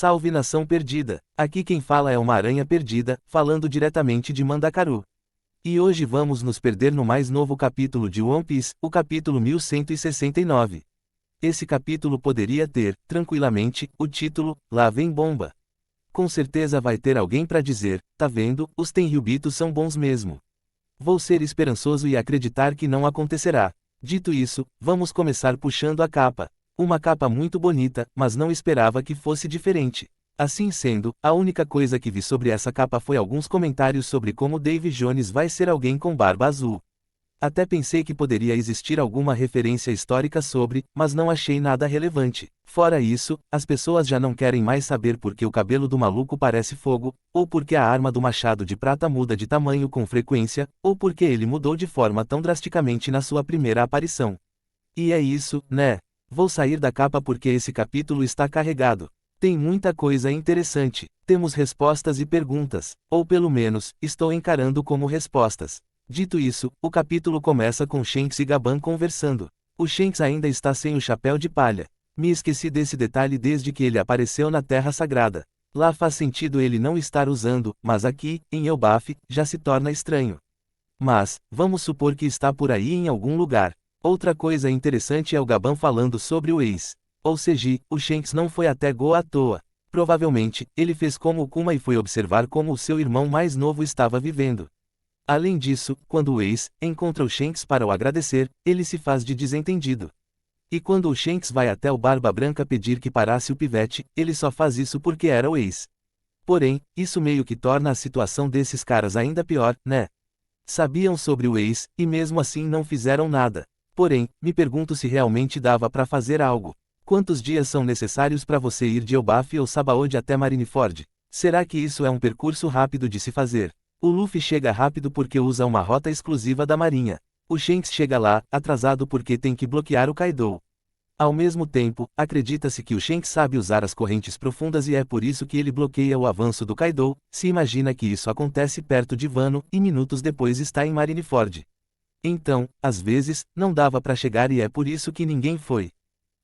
Salve nação perdida! Aqui quem fala é uma aranha perdida, falando diretamente de Mandacaru. E hoje vamos nos perder no mais novo capítulo de One Piece, o capítulo 1169. Esse capítulo poderia ter, tranquilamente, o título, Lá vem bomba. Com certeza vai ter alguém pra dizer, tá vendo, os Tenryubitos são bons mesmo. Vou ser esperançoso e acreditar que não acontecerá. Dito isso, vamos começar puxando a capa. Uma capa muito bonita, mas não esperava que fosse diferente. Assim sendo, a única coisa que vi sobre essa capa foi alguns comentários sobre como Dave Jones vai ser alguém com barba azul. Até pensei que poderia existir alguma referência histórica sobre, mas não achei nada relevante. Fora isso, as pessoas já não querem mais saber por que o cabelo do maluco parece fogo, ou porque a arma do machado de prata muda de tamanho com frequência, ou porque ele mudou de forma tão drasticamente na sua primeira aparição. E é isso, né? Vou sair da capa porque esse capítulo está carregado. Tem muita coisa interessante. Temos respostas e perguntas, ou pelo menos, estou encarando como respostas. Dito isso, o capítulo começa com Shanks e Gaban conversando. O Shanks ainda está sem o chapéu de palha. Me esqueci desse detalhe desde que ele apareceu na Terra Sagrada. Lá faz sentido ele não estar usando, mas aqui, em Elbaf, já se torna estranho. Mas, vamos supor que está por aí em algum lugar. Outra coisa interessante é o Gaban falando sobre o ex. Ou seja, o Shanks não foi até Go à toa. Provavelmente, ele fez como o Kuma e foi observar como o seu irmão mais novo estava vivendo. Além disso, quando o ex encontra o Shanks para o agradecer, ele se faz de desentendido. E quando o Shanks vai até o Barba Branca pedir que parasse o pivete, ele só faz isso porque era o ex. Porém, isso meio que torna a situação desses caras ainda pior, né? Sabiam sobre o ex, e mesmo assim não fizeram nada. Porém, me pergunto se realmente dava para fazer algo. Quantos dias são necessários para você ir de Elbaf ou Sabaody até Marineford? Será que isso é um percurso rápido de se fazer? O Luffy chega rápido porque usa uma rota exclusiva da Marinha. O Shanks chega lá, atrasado porque tem que bloquear o Kaido. Ao mesmo tempo, acredita-se que o Shanks sabe usar as correntes profundas e é por isso que ele bloqueia o avanço do Kaido. Se imagina que isso acontece perto de Wano, e minutos depois está em Marineford. Então, às vezes, não dava para chegar e é por isso que ninguém foi.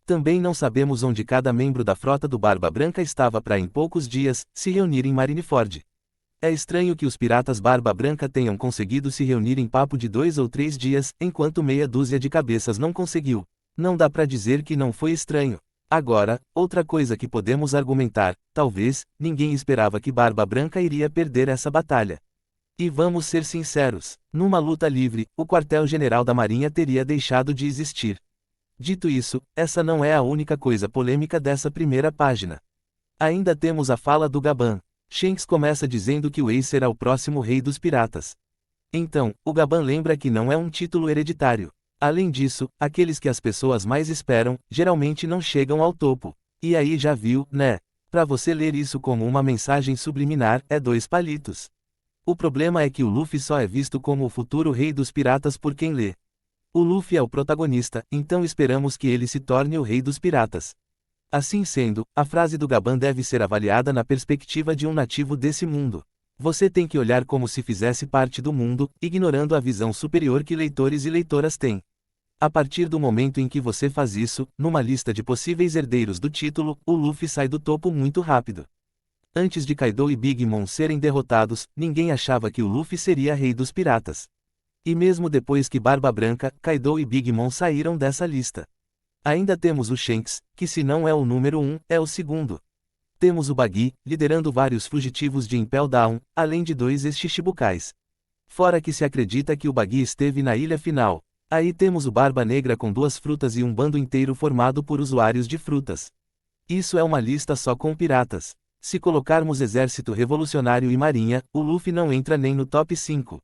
Também não sabemos onde cada membro da frota do Barba Branca estava para em poucos dias, se reunir em Marineford. É estranho que os piratas Barba Branca tenham conseguido se reunir em papo de 2 ou 3 dias, enquanto meia dúzia de cabeças não conseguiu. Não dá para dizer que não foi estranho. Agora, outra coisa que podemos argumentar, talvez, ninguém esperava que Barba Branca iria perder essa batalha. E vamos ser sinceros, numa luta livre, o quartel-general da Marinha teria deixado de existir. Dito isso, essa não é a única coisa polêmica dessa primeira página. Ainda temos a fala do Gaban. Shanks começa dizendo que o ex será o próximo rei dos piratas. Então, o Gaban lembra que não é um título hereditário. Além disso, aqueles que as pessoas mais esperam, geralmente não chegam ao topo. E aí já viu, né? Pra você ler isso como uma mensagem subliminar, é 2 palitos. O problema é que o Luffy só é visto como o futuro rei dos piratas por quem lê. O Luffy é o protagonista, então esperamos que ele se torne o rei dos piratas. Assim sendo, a frase do Gaban deve ser avaliada na perspectiva de um nativo desse mundo. Você tem que olhar como se fizesse parte do mundo, ignorando a visão superior que leitores e leitoras têm. A partir do momento em que você faz isso, numa lista de possíveis herdeiros do título, o Luffy sai do topo muito rápido. Antes de Kaido e Big Mom serem derrotados, ninguém achava que o Luffy seria rei dos piratas. E mesmo depois que Barba Branca, Kaido e Big Mom saíram dessa lista. Ainda temos o Shanks, que se não é o número 1, é o segundo. Temos o Buggy, liderando vários fugitivos de Impel Down, além de 2 ex-Shichibukais. Fora que se acredita que o Buggy esteve na ilha final. Aí temos o Barba Negra com 2 frutas e um bando inteiro formado por usuários de frutas. Isso é uma lista só com piratas. Se colocarmos Exército Revolucionário e Marinha, o Luffy não entra nem no top 5.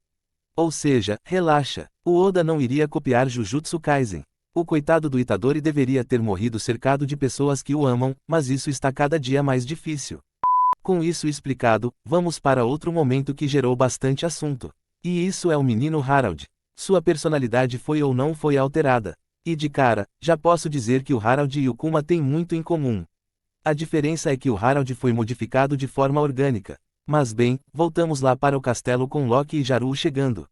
Ou seja, relaxa, o Oda não iria copiar Jujutsu Kaisen. O coitado do Itadori deveria ter morrido cercado de pessoas que o amam, mas isso está cada dia mais difícil. Com isso explicado, vamos para outro momento que gerou bastante assunto. E isso é o menino Harold. Sua personalidade foi ou não foi alterada. E de cara, já posso dizer que o Harold e o Kuma têm muito em comum. A diferença é que o Harold foi modificado de forma orgânica. Mas bem, voltamos lá para o castelo com Loki e Jaru chegando.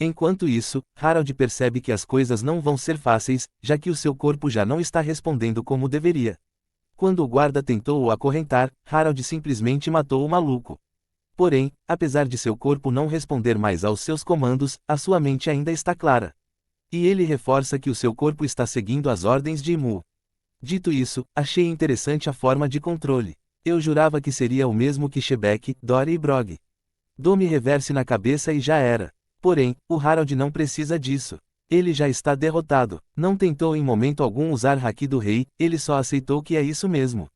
Enquanto isso, Harold percebe que as coisas não vão ser fáceis, já que o seu corpo já não está respondendo como deveria. Quando o guarda tentou o acorrentar, Harald simplesmente matou o maluco. Porém, apesar de seu corpo não responder mais aos seus comandos, a sua mente ainda está clara. E ele reforça que o seu corpo está seguindo as ordens de Imu. Dito isso, achei interessante a forma de controle. Eu jurava que seria o mesmo que Shebeck, Dory e Brog. Dou-me reverse na cabeça e já era. Porém, o Harald não precisa disso. Ele já está derrotado. Não tentou em momento algum usar Haki do Rei, ele só aceitou que é isso mesmo.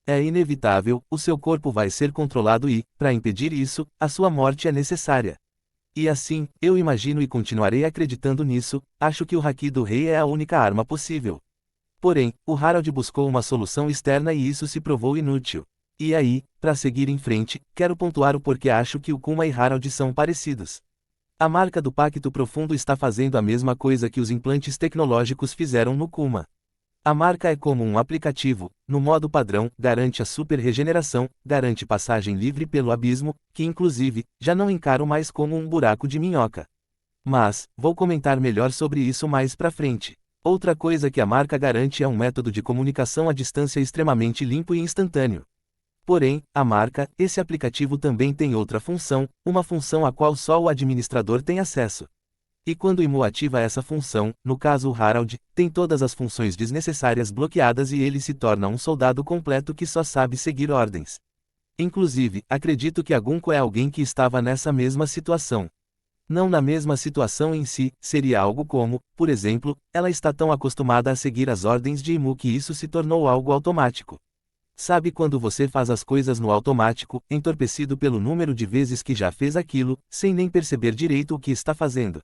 É inevitável, o seu corpo vai ser controlado e, para impedir isso, a sua morte é necessária. E assim, eu imagino e continuarei acreditando nisso, acho que o Haki do Rei é a única arma possível. Porém, o Harald buscou uma solução externa e isso se provou inútil. E aí, para seguir em frente, quero pontuar o porquê acho que o Kuma e Harald são parecidos. A marca do Pacto Profundo está fazendo a mesma coisa que os implantes tecnológicos fizeram no Kuma. A marca é como um aplicativo, no modo padrão, garante a super regeneração, garante passagem livre pelo abismo, que inclusive, já não encaro mais como um buraco de minhoca. Mas, vou comentar melhor sobre isso mais pra frente. Outra coisa que a marca garante é um método de comunicação à distância extremamente limpo e instantâneo. Porém, a marca, esse aplicativo também tem outra função, uma função a qual só o administrador tem acesso. E quando o Imu ativa essa função, no caso o Harald, tem todas as funções desnecessárias bloqueadas e ele se torna um soldado completo que só sabe seguir ordens. Inclusive, acredito que a Gunko é alguém que estava nessa mesma situação. Não na mesma situação em si, seria algo como, por exemplo, ela está tão acostumada a seguir as ordens de Imu que isso se tornou algo automático. Sabe quando você faz as coisas no automático, entorpecido pelo número de vezes que já fez aquilo, sem nem perceber direito o que está fazendo?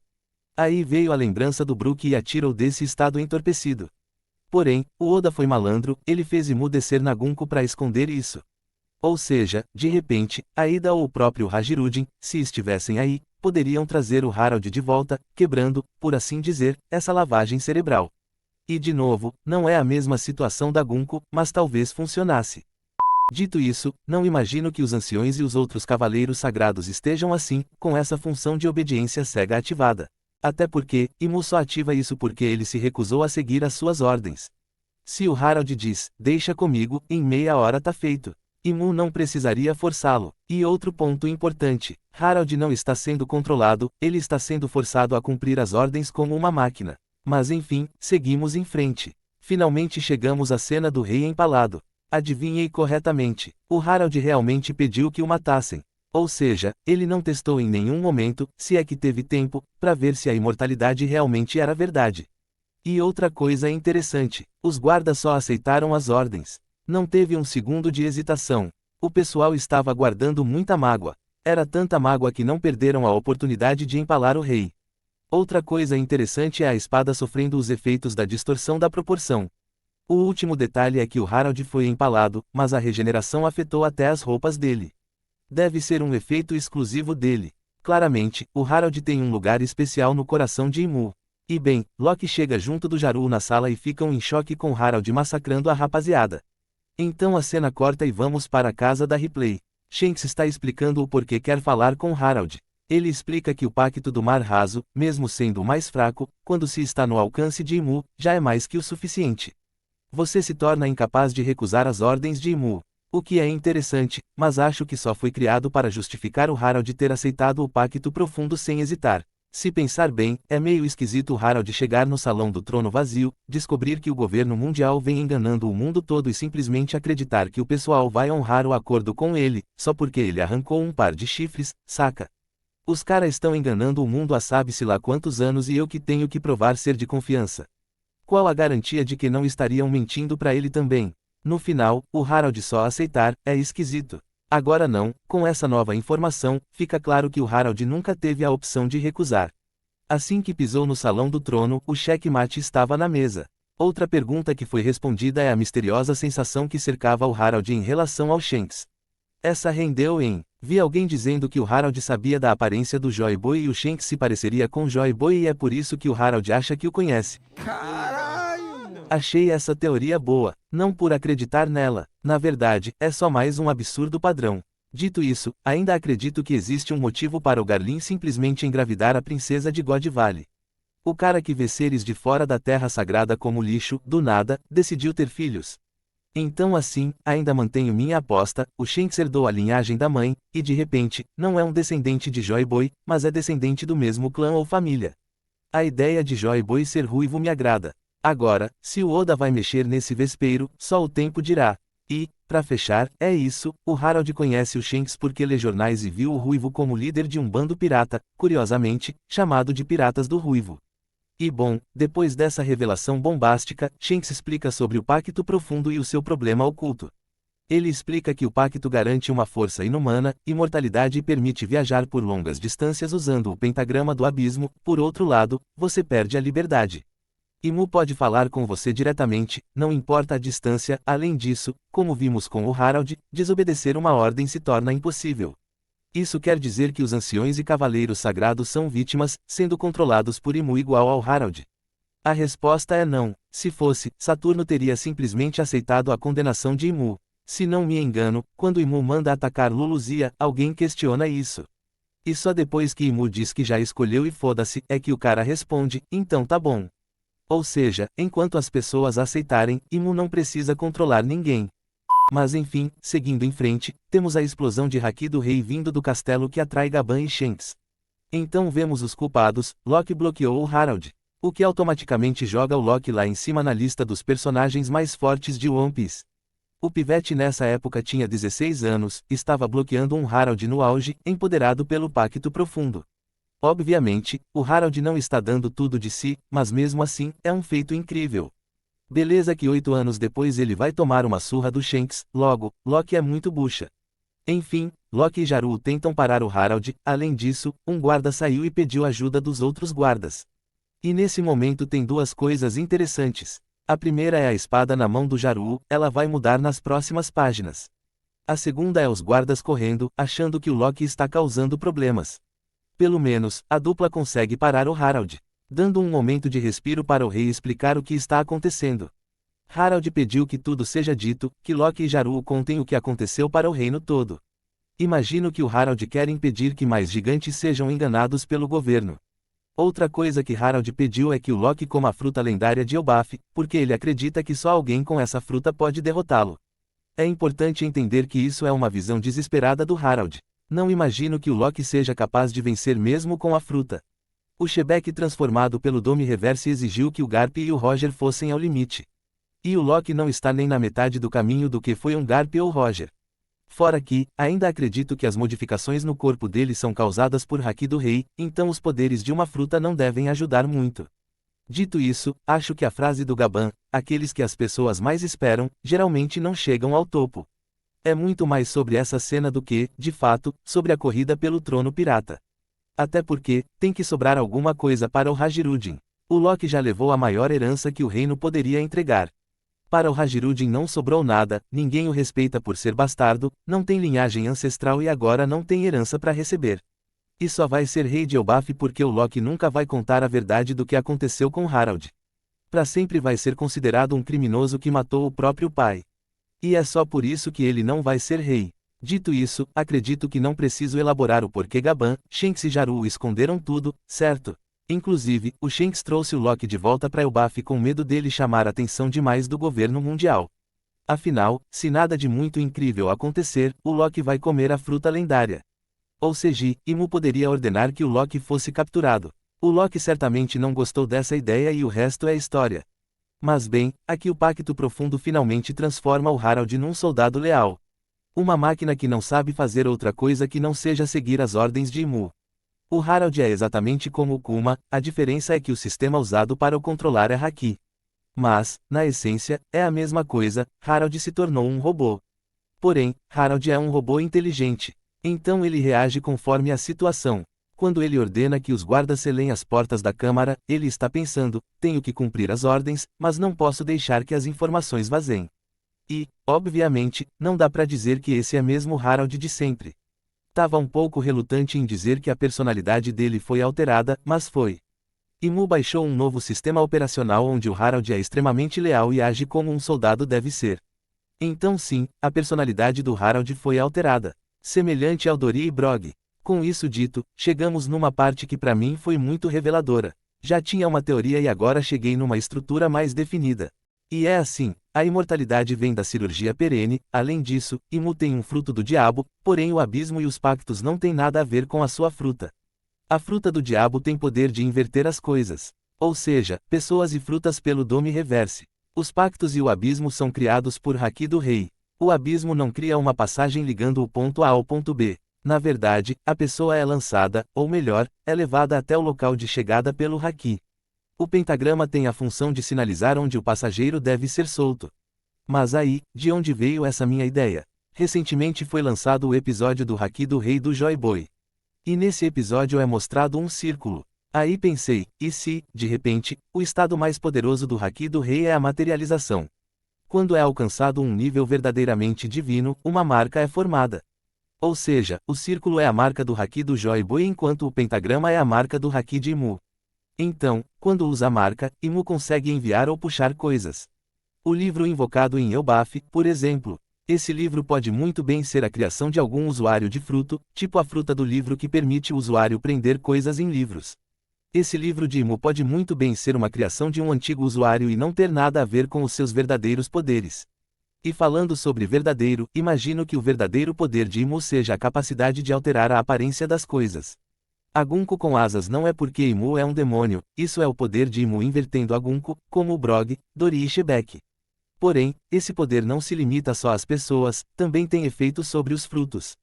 Aí veio a lembrança do Brook e a tirou desse estado entorpecido. Porém, o Oda foi malandro, ele fez Imu descer na Gunko para esconder isso. Ou seja, de repente, Aida ou o próprio Hajirudin, se estivessem aí, poderiam trazer o Harald de volta, quebrando, por assim dizer, essa lavagem cerebral. E de novo, não é a mesma situação da Gunko, mas talvez funcionasse. Dito isso, não imagino que os anciões e os outros cavaleiros sagrados estejam assim, com essa função de obediência cega ativada. Até porque, Imu só ativa isso porque ele se recusou a seguir as suas ordens. Se o Harald diz, deixa comigo, em meia hora tá feito. Imu não precisaria forçá-lo. E outro ponto importante, Harald não está sendo controlado, ele está sendo forçado a cumprir as ordens como uma máquina. Mas enfim, seguimos em frente. Finalmente chegamos à cena do rei empalado. Adivinhei corretamente, o Harald realmente pediu que o matassem. Ou seja, ele não testou em nenhum momento, se é que teve tempo, para ver se a imortalidade realmente era verdade. E outra coisa interessante, os guardas só aceitaram as ordens. Não teve um segundo de hesitação. O pessoal estava guardando muita mágoa. Era tanta mágoa que não perderam a oportunidade de empalar o rei. Outra coisa interessante é a espada sofrendo os efeitos da distorção da proporção. O último detalhe é que o Harald foi empalado, mas a regeneração afetou até as roupas dele. Deve ser um efeito exclusivo dele. Claramente, o Harald tem um lugar especial no coração de Imu. E bem, Loki chega junto do Jaru na sala e ficam em choque com Harald massacrando a rapaziada. Então a cena corta e vamos para a casa da Ripley. Shanks está explicando o porquê quer falar com Harald. Ele explica que o Pacto do Mar Raso, mesmo sendo o mais fraco, quando se está no alcance de Imu, já é mais que o suficiente. Você se torna incapaz de recusar as ordens de Imu. O que é interessante, mas acho que só foi criado para justificar o Harald ter aceitado o Pacto Profundo sem hesitar. Se pensar bem, é meio esquisito o Harald chegar no Salão do Trono vazio, descobrir que o governo mundial vem enganando o mundo todo e simplesmente acreditar que o pessoal vai honrar o acordo com ele, só porque ele arrancou um par de chifres, saca? Os caras estão enganando o mundo há sabe-se lá quantos anos e eu que tenho que provar ser de confiança. Qual a garantia de que não estariam mentindo pra ele também? No final, o Harald só aceitar, é esquisito. Agora não, com essa nova informação, fica claro que o Harald nunca teve a opção de recusar. Assim que pisou no Salão do Trono, o checkmate estava na mesa. Outra pergunta que foi respondida é a misteriosa sensação que cercava o Harald em relação ao Shanks. Essa rendeu em: vi alguém dizendo que o Harald sabia da aparência do Joy Boy e o Shanks se pareceria com Joy Boy e é por isso que o Harald acha que o conhece. Caralho! Achei essa teoria boa, não por acreditar nela, na verdade, é só mais um absurdo padrão. Dito isso, ainda acredito que existe um motivo para o Garlin simplesmente engravidar a princesa de God Valley. O cara que vê seres de fora da terra sagrada como lixo, do nada, decidiu ter filhos. Então assim, ainda mantenho minha aposta, o Shanks herdou a linhagem da mãe, e de repente, não é um descendente de Joy Boy, mas é descendente do mesmo clã ou família. A ideia de Joy Boy ser ruivo me agrada. Agora, se o Oda vai mexer nesse vespeiro, só o tempo dirá. E, pra fechar, é isso, o Harold conhece o Shanks porque lê jornais e viu o Ruivo como líder de um bando pirata, curiosamente, chamado de Piratas do Ruivo. E bom, depois dessa revelação bombástica, Shanks explica sobre o Pacto Profundo e o seu problema oculto. Ele explica que o pacto garante uma força inumana, imortalidade e permite viajar por longas distâncias usando o pentagrama do abismo. Por outro lado, você perde a liberdade. Imu pode falar com você diretamente, não importa a distância. Além disso, como vimos com o Harold, desobedecer uma ordem se torna impossível. Isso quer dizer que os anciões e cavaleiros sagrados são vítimas, sendo controlados por Imu igual ao Harold. A resposta é não. Se fosse, Saturno teria simplesmente aceitado a condenação de Imu. Se não me engano, quando Imu manda atacar Luluzia, alguém questiona isso. E só depois que Imu diz que já escolheu e foda-se, é que o cara responde, então tá bom. Ou seja, enquanto as pessoas aceitarem, Imu não precisa controlar ninguém. Mas enfim, seguindo em frente, temos a explosão de haki do rei vindo do castelo que atrai Gaban e Shanks. Então vemos os culpados, Loki bloqueou o Harold. O que automaticamente joga o Loki lá em cima na lista dos personagens mais fortes de One Piece. O pivete nessa época tinha 16 anos, estava bloqueando um Harold no auge, empoderado pelo Pacto Profundo. Obviamente, o Harold não está dando tudo de si, mas mesmo assim, é um feito incrível. Beleza que 8 anos depois ele vai tomar uma surra do Shanks, logo, Loki é muito bucha. Enfim, Loki e Jaru tentam parar o Harold, além disso, um guarda saiu e pediu ajuda dos outros guardas. E nesse momento tem duas coisas interessantes. A primeira é a espada na mão do Jaru, ela vai mudar nas próximas páginas. A segunda é os guardas correndo, achando que o Loki está causando problemas. Pelo menos, a dupla consegue parar o Harold, dando um momento de respiro para o rei explicar o que está acontecendo. Harold pediu que tudo seja dito, que Loki e Jaru contem o que aconteceu para o reino todo. Imagino que o Harold quer impedir que mais gigantes sejam enganados pelo governo. Outra coisa que Harold pediu é que o Loki coma a fruta lendária de Elbaf, porque ele acredita que só alguém com essa fruta pode derrotá-lo. É importante entender que isso é uma visão desesperada do Harold. Não imagino que o Loki seja capaz de vencer mesmo com a fruta. O Shebeck transformado pelo Dome Reverse exigiu que o Garp e o Roger fossem ao limite. E o Loki não está nem na metade do caminho do que foi um Garp ou Roger. Fora que, ainda acredito que as modificações no corpo dele são causadas por haki do rei, então os poderes de uma fruta não devem ajudar muito. Dito isso, acho que a frase do Gaban, aqueles que as pessoas mais esperam, geralmente não chegam ao topo. É muito mais sobre essa cena do que, de fato, sobre a corrida pelo trono pirata. Até porque, tem que sobrar alguma coisa para o Hajirudin. O Loki já levou a maior herança que o reino poderia entregar. Para o Hajirudin não sobrou nada, ninguém o respeita por ser bastardo, não tem linhagem ancestral e agora não tem herança para receber. E só vai ser rei de Elbaf porque o Loki nunca vai contar a verdade do que aconteceu com Harold. Pra sempre vai ser considerado um criminoso que matou o próprio pai. E é só por isso que ele não vai ser rei. Dito isso, acredito que não preciso elaborar o porquê Gaban, Shanks e Jaru esconderam tudo, certo? Inclusive, o Shanks trouxe o Loki de volta para Elbaf com medo dele chamar a atenção demais do governo mundial. Afinal, se nada de muito incrível acontecer, o Loki vai comer a fruta lendária. Ou seja, Imu poderia ordenar que o Loki fosse capturado. O Loki certamente não gostou dessa ideia e o resto é história. Mas bem, aqui o Pacto Profundo finalmente transforma o Harold num soldado leal. Uma máquina que não sabe fazer outra coisa que não seja seguir as ordens de Imu. O Harold é exatamente como o Kuma, a diferença é que o sistema usado para o controlar é haki. Mas, na essência, é a mesma coisa, Harold se tornou um robô. Porém, Harold é um robô inteligente. Então ele reage conforme a situação. Quando ele ordena que os guardas selem as portas da câmara, ele está pensando, tenho que cumprir as ordens, mas não posso deixar que as informações vazem. E, obviamente, não dá pra dizer que esse é mesmo Harold de sempre. Tava um pouco relutante em dizer que a personalidade dele foi alterada, mas foi. Imu baixou um novo sistema operacional onde o Harold é extremamente leal e age como um soldado deve ser. Então sim, a personalidade do Harold foi alterada. Semelhante ao Dory e Brog. Com isso dito, chegamos numa parte que pra mim foi muito reveladora. Já tinha uma teoria e agora cheguei numa estrutura mais definida. E é assim, A imortalidade vem da cirurgia perene, além disso, Imu tem um fruto do diabo, porém o abismo e os pactos não têm nada a ver com a sua fruta. A fruta do diabo tem poder de inverter as coisas. Ou seja, pessoas e frutas pelo Dome Reverse. Os pactos e o abismo são criados por Haki do Rei. O abismo não cria uma passagem ligando o ponto A ao ponto B. Na verdade, a pessoa é lançada, ou melhor, é levada até o local de chegada pelo Haki. O pentagrama tem a função de sinalizar onde o passageiro deve ser solto. Mas aí, de onde veio essa minha ideia? Recentemente foi lançado o episódio do Haki do Rei do Joy Boy. E nesse episódio é mostrado um círculo. Aí pensei, e se, de repente, o estado mais poderoso do Haki do Rei é a materialização? Quando é alcançado um nível verdadeiramente divino, uma marca é formada. Ou seja, o círculo é a marca do Haki do Joy Boy enquanto o pentagrama é a marca do Haki de Imu. Então, quando usa a marca, Imu consegue enviar ou puxar coisas. O livro invocado em Elbaf, por exemplo. Esse livro pode muito bem ser a criação de algum usuário de fruto, tipo a fruta do livro que permite o usuário prender coisas em livros. Esse livro de Imu pode muito bem ser uma criação de um antigo usuário e não ter nada a ver com os seus verdadeiros poderes. E falando sobre verdadeiro, imagino que o verdadeiro poder de Imu seja a capacidade de alterar a aparência das coisas. A Gunko com asas não é porque Imu é um demônio, isso é o poder de Imu invertendo a Gunko, como o Brog, Dori e Shebek. Porém, esse poder não se limita só às pessoas, também tem efeitos sobre os frutos.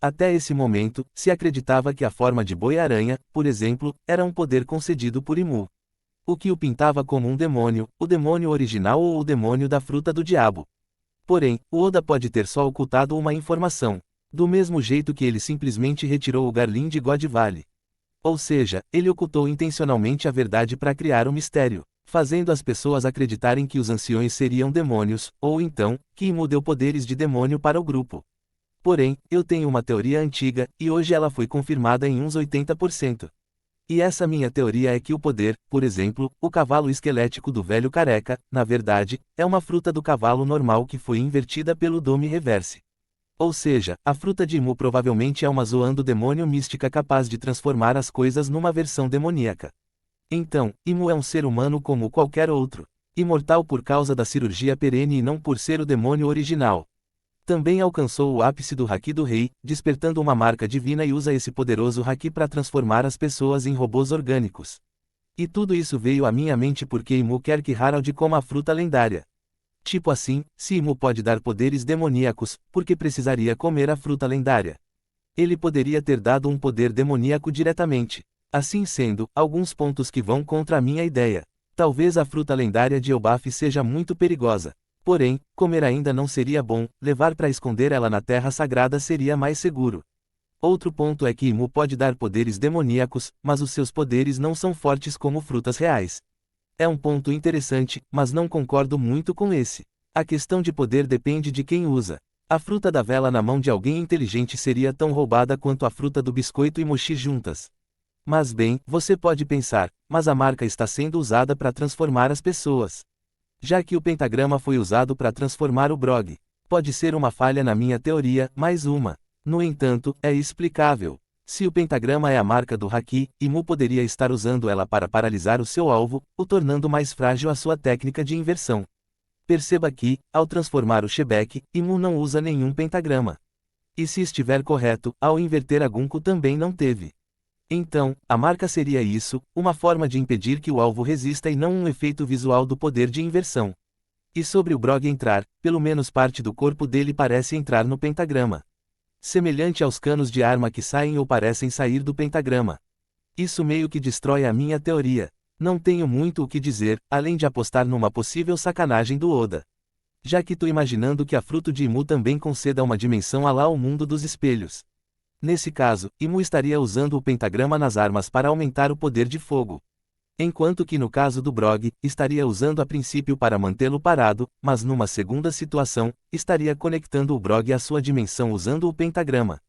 Até esse momento, se acreditava que a forma de boi-aranha, por exemplo, era um poder concedido por Imu. O que o pintava como um demônio, o demônio original ou o demônio da fruta do diabo. Porém, o Oda pode ter só ocultado uma informação. Do mesmo jeito que ele simplesmente retirou o Garlin de God Valley. Ou seja, ele ocultou intencionalmente a verdade para criar um mistério, fazendo as pessoas acreditarem que os anciões seriam demônios, ou então, que Imu deu poderes de demônio para o grupo. Porém, eu tenho uma teoria antiga, e hoje ela foi confirmada em uns 80%. E essa minha teoria é que o poder, por exemplo, o cavalo esquelético do velho careca, na verdade, é uma fruta do cavalo normal que foi invertida pelo Dome Reverse. Ou seja, a fruta de Imu provavelmente é uma zoando demônio mística capaz de transformar as coisas numa versão demoníaca. Então, Imu é um ser humano como qualquer outro, imortal por causa da cirurgia perene e não por ser o demônio original. Também alcançou o ápice do Haki do Rei, despertando uma marca divina e usa esse poderoso Haki para transformar as pessoas em robôs orgânicos. E tudo isso veio à minha mente porque Imu quer que Harald coma a fruta lendária. Tipo assim, se Imu pode dar poderes demoníacos, por que precisaria comer a fruta lendária? Ele poderia ter dado um poder demoníaco diretamente. Assim sendo, alguns pontos que vão contra a minha ideia. Talvez a fruta lendária de Elbaf seja muito perigosa. Porém, comer ainda não seria bom, levar para esconder ela na terra sagrada seria mais seguro. Outro ponto é que Imu pode dar poderes demoníacos, mas os seus poderes não são fortes como frutas reais. É um ponto interessante, mas não concordo muito com esse. A questão de poder depende de quem usa. A fruta da vela na mão de alguém inteligente seria tão roubada quanto a fruta do biscoito e mochi juntas. Mas bem, você pode pensar, mas a marca está sendo usada para transformar as pessoas. Já que o pentagrama foi usado para transformar o Brog. Pode ser uma falha na minha teoria, mais uma. No entanto, é explicável. Se o pentagrama é a marca do Haki, Imu poderia estar usando ela para paralisar o seu alvo, o tornando mais frágil a sua técnica de inversão. Perceba que, ao transformar o Shebek, Imu não usa nenhum pentagrama. E se estiver correto, ao inverter a Gunko também não teve. Então, a marca seria isso, uma forma de impedir que o alvo resista e não um efeito visual do poder de inversão. E sobre o Brog entrar, pelo menos parte do corpo dele parece entrar no pentagrama. Semelhante aos canos de arma que saem ou parecem sair do pentagrama. Isso meio que destrói a minha teoria. Não tenho muito o que dizer, além de apostar numa possível sacanagem do Oda. Já que tô imaginando que a fruta de Imu também conceda uma dimensão a lá o mundo dos espelhos. Nesse caso, Imu estaria usando o pentagrama nas armas para aumentar o poder de fogo. Enquanto que no caso do Brog, estaria usando a princípio para mantê-lo parado, mas numa segunda situação, estaria conectando o Brog à sua dimensão usando o pentagrama.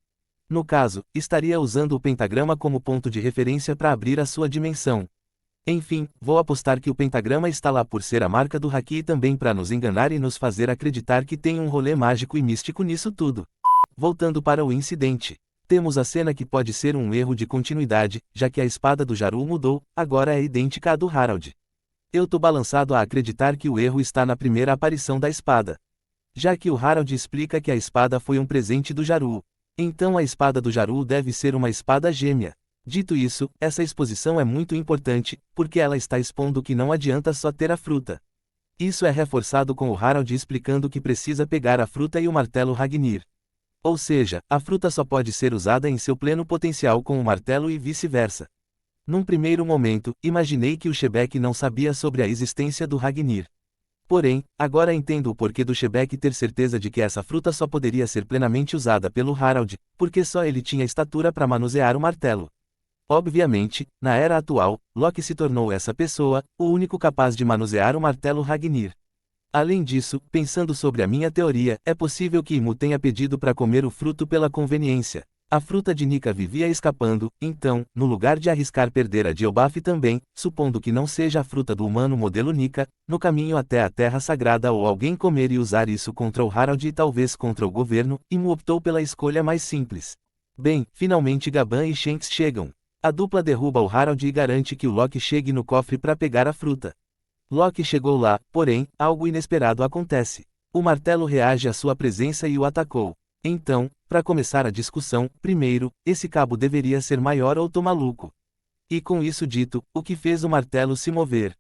No caso, estaria usando o pentagrama como ponto de referência para abrir a sua dimensão. Enfim, vou apostar que o pentagrama está lá por ser a marca do Haki e também para nos enganar e nos fazer acreditar que tem um rolê mágico e místico nisso tudo. Voltando para o incidente. Temos a cena que pode ser um erro de continuidade, já que a espada do Jaru mudou, agora é idêntica à do Harald. Eu tô balançado a acreditar que o erro está na primeira aparição da espada. Já que o Harald explica que a espada foi um presente do Jarul. Então a espada do Jarul deve ser uma espada gêmea. Dito isso, essa exposição é muito importante, porque ela está expondo que não adianta só ter a fruta. Isso é reforçado com o Harald explicando que precisa pegar a fruta e o martelo Ragnir. Ou seja, a fruta só pode ser usada em seu pleno potencial com o martelo e vice-versa. Num primeiro momento, imaginei que o Shebeck não sabia sobre a existência do Ragnir. Porém, agora entendo o porquê do Shebeck ter certeza de que essa fruta só poderia ser plenamente usada pelo Harald, porque só ele tinha estatura para manusear o martelo. Obviamente, na era atual, Loki se tornou essa pessoa, o único capaz de manusear o martelo Ragnir. Além disso, pensando sobre a minha teoria, é possível que Imu tenha pedido para comer o fruto pela conveniência. A fruta de Nika vivia escapando, então, no lugar de arriscar perder a de Elbaf também, supondo que não seja a fruta do humano modelo Nika, no caminho até a Terra Sagrada ou alguém comer e usar isso contra o Harald e talvez contra o governo, Imu optou pela escolha mais simples. Bem, finalmente Gaban e Shanks chegam. A dupla derruba o Harald e garante que o Loki chegue no cofre para pegar a fruta. Loki chegou lá, porém, algo inesperado acontece. O martelo reage à sua presença e o atacou. Então, para começar a discussão, primeiro, esse cabo deveria ser maior ou tô maluco? E com isso dito, o que fez o martelo se mover?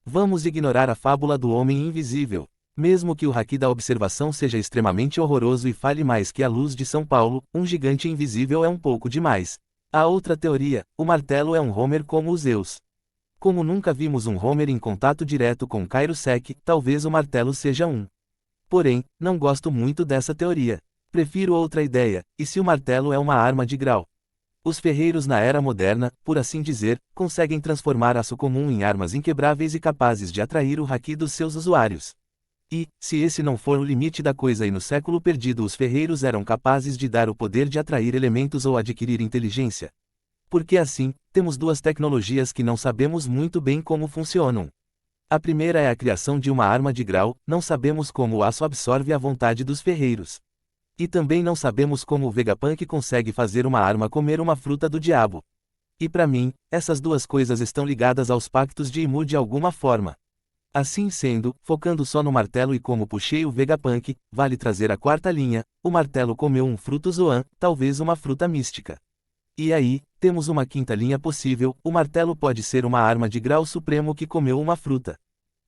Vamos ignorar a fábula do homem invisível. Mesmo que o haki da observação seja extremamente horroroso e fale mais que a luz de São Paulo, um gigante invisível é um pouco demais. A outra teoria, o martelo é um Homer como os Zeus. Como nunca vimos um Homer em contato direto com Kairosek, talvez o martelo seja um. Porém, não gosto muito dessa teoria. Prefiro outra ideia, e se o martelo é uma arma de grau? Os ferreiros na era moderna, por assim dizer, conseguem transformar aço comum em armas inquebráveis e capazes de atrair o haki dos seus usuários. E, se esse não for o limite da coisa e no século perdido os ferreiros eram capazes de dar o poder de atrair elementos ou adquirir inteligência? Porque assim, temos duas tecnologias que não sabemos muito bem como funcionam. A primeira é a criação de uma arma de grau, não sabemos como o aço absorve a vontade dos ferreiros. E também não sabemos como o Vegapunk consegue fazer uma arma comer uma fruta do diabo. E para mim, essas duas coisas estão ligadas aos pactos de Imu de alguma forma. Assim sendo, focando só no martelo e como puxei o Vegapunk, vale trazer a quarta linha, o martelo comeu um fruto Zoan, talvez uma fruta mística. E aí, temos uma quinta linha possível, o martelo pode ser uma arma de grau supremo que comeu uma fruta.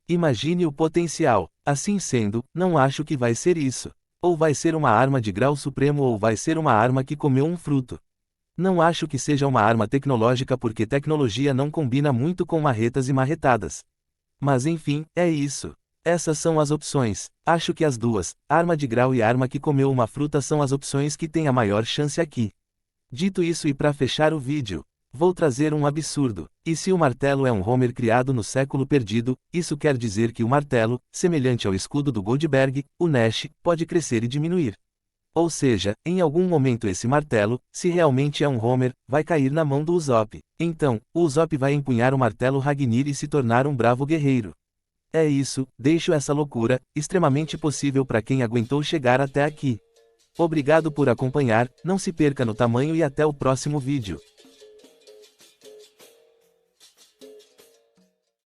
Imagine o potencial. Assim sendo, não acho que vai ser isso. Ou vai ser uma arma de grau supremo ou vai ser uma arma que comeu um fruto. Não acho que seja uma arma tecnológica porque tecnologia não combina muito com marretas e marretadas. Mas enfim, é isso. Essas são as opções. Acho que as duas, arma de grau e arma que comeu uma fruta são as opções que têm a maior chance aqui. Dito isso e para fechar o vídeo, vou trazer um absurdo. E se o martelo é um Homer criado no século perdido, isso quer dizer que o martelo, semelhante ao escudo do Goldberg, o Nash, pode crescer e diminuir. Ou seja, em algum momento esse martelo, se realmente é um Homer, vai cair na mão do Usopp. Então, o Usopp vai empunhar o martelo Ragnir e se tornar um bravo guerreiro. É isso, deixo essa loucura, extremamente possível para quem aguentou chegar até aqui. Obrigado por acompanhar, não se perca no tamanho e até o próximo vídeo.